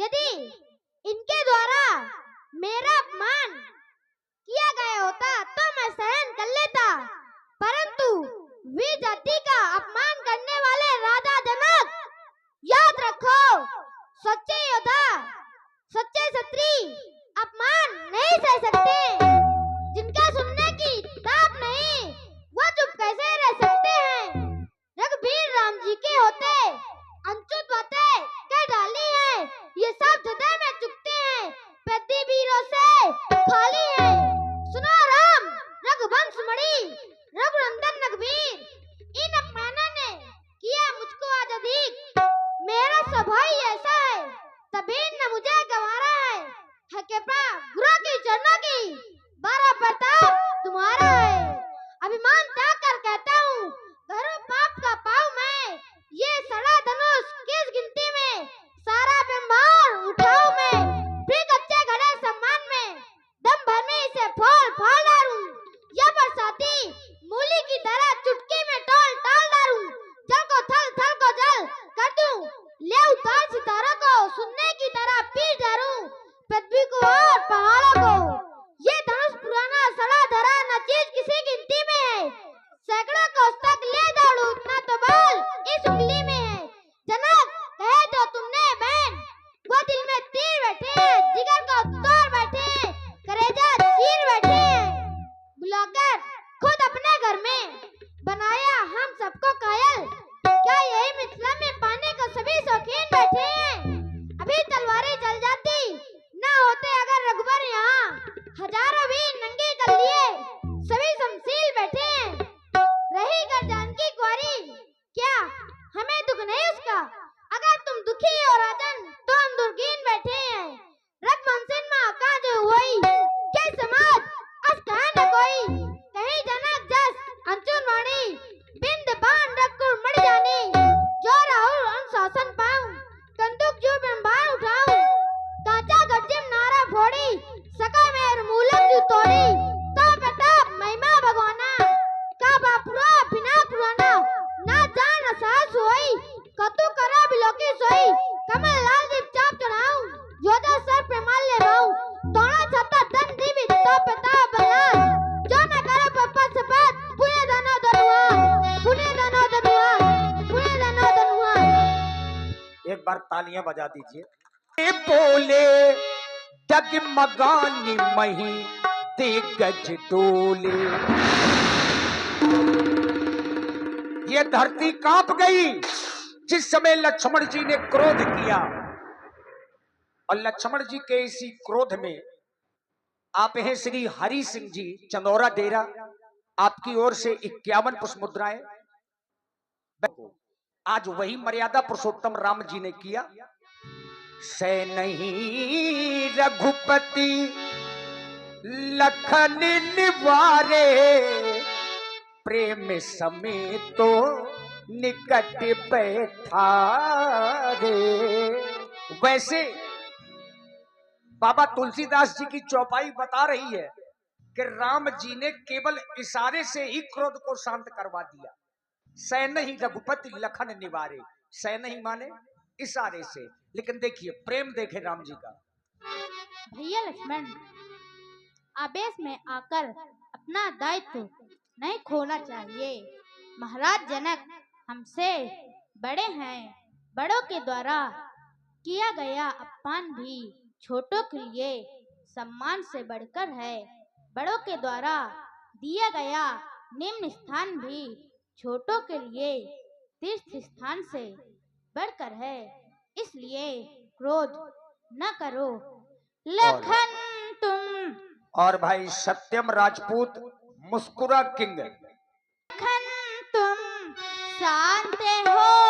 यदि इनके द्वारा मेरा अपमान किया गया होता तो मैं सहन कर लेता, परंतु वीर जाति का अपमान करने वाले राजा जनक, याद रखो, सच्चे योद्धा, सच्चे क्षत्रिय अपमान नहीं सह सकते। जिनका सुनने की ताप नहीं, वो चुप कैसे रह सकते हैं। रघुवीर राम जी के होते अनचुत बातें कह डाली है, ये सब हृदय में चुकते हैं, पेद्दी वीरों से खाली है। सुनो राम रघुवंश मणि रघुनंदन रघुवीर, इन अपमानों ने किया मुझको आज अधिक। मेरा स्वभाव ऐसा है, तभी न मुझे गंवारा है कृपा गुरु की चरणों की, बारह प्रताप तुम्हारा है। अभिमान त्याग कर कहता हूँ, करूँ पाप का पाऊँ मैं, ये सड़ा धनुष किस गिनती में, सारा ब्रह्मांड उठाऊं मैं। फिर कच्चे घड़े सम्मान में, दम भर में इसे फोड़ फाड़ डालूं, या बरसाती मूली की तरह चुटकी में टोल टाल डालूं। जल को थल, थल को जल कर दूं, ले उतार सितारों को सुनने की तरह पीस डालूं, पृथ्वी को और पहाड़ों को। ये धनुष पुराना सड़ा धरा न चीज किसी गिनती में है, सैकड़ों कोस तक ले दौड़ूं, इतना तो बल इस उंगली में है। जनक कहे जो तुमने बहन, वो दिल में तीर बैठे हैं, जिगर को तोड़ बैठे हैं, कलेजा चीर बैठे हैं। बुलाकर खुद अपने घर में बनाया हम सबको कायल, क्या यही मिथिला में पाने को सभी शौकीन बैठे हैं। अभी तलवारें चल जाती ना होते अगर रघुबर यहाँ, हजारों भी नंगे कर लिए, सभी शमशील बैठे हैं। रही कर जानकी कुंवारी, क्या हमें दुख नहीं उसका, अगर तुम दुखी हो राजन तो हम दुर्गीन बैठे हैं। रघुवंशन में का जो हुई, के समाज अस कहे न कोई, कहीं जनक जस अंचुन वाणी, बिंद बाण रघुकुल मर जानी। जो राहुल अनुशासन पाऊं, कंदुक जो ब्रह्मांड उठाऊं, कांचा गज्जिम नारा फोड़ी, सका मेर मूलक जो तोड़ी। तो प्रताप महिमा भगवाना, का बापुरा बिना पुराना, ना जान साहस हुई, कतु करा बिलोकी सोई। कमल लाल दीप चाप चढ़ाऊं, योद्धा सर प्रमाण ले राऊं, दोनों छता धन दीवी तो प्रताप बलवान। जो न करे पप्पा सपत, पुण्य धनो धनुआ, पुण्य धनो धनुआ, पुण्य धनो धनुआ। एक बार तालियां बजा दीजिए। बोले डगमगानी मही दिग्गज डोले, ये धरती कांप गई जिस समय लक्ष्मण जी ने क्रोध किया। और लक्ष्मण जी के इसी क्रोध में आप हैं श्री हरि सिंह जी चंदौरा डेरा, आपकी ओर से 51 पुष्प मुद्राएं। आज वही मर्यादा पुरुषोत्तम राम जी ने किया। से नहीं रघुपति लखन निवारे, प्रेम समेत तो निकट बैठा रे। वैसे बाबा तुलसीदास जी की चौपाई बता रही है कि राम जी ने केवल इशारे से ही क्रोध को शांत करवा दिया। सैन ही रघुपति लखन निवारे, सैन ही माने इशारे से। लेकिन देखिए प्रेम देखे राम जी का। भैया लक्ष्मण, आवेश में आकर अपना दायित्व नहीं खोना चाहिए। महाराज जनक हमसे बड़े हैं, बड़ों के द्वारा किया गया अपमान भी छोटों के लिए सम्मान से बढ़कर है। बड़ों के द्वारा दिया गया निम्न स्थान भी छोटों के लिए तीर्थ स्थान से बढ़कर है। इसलिए क्रोध न करो लखन तुम। और भाई सत्यम राजपूत मुस्कुरा किंग, लखन तुम शांत हो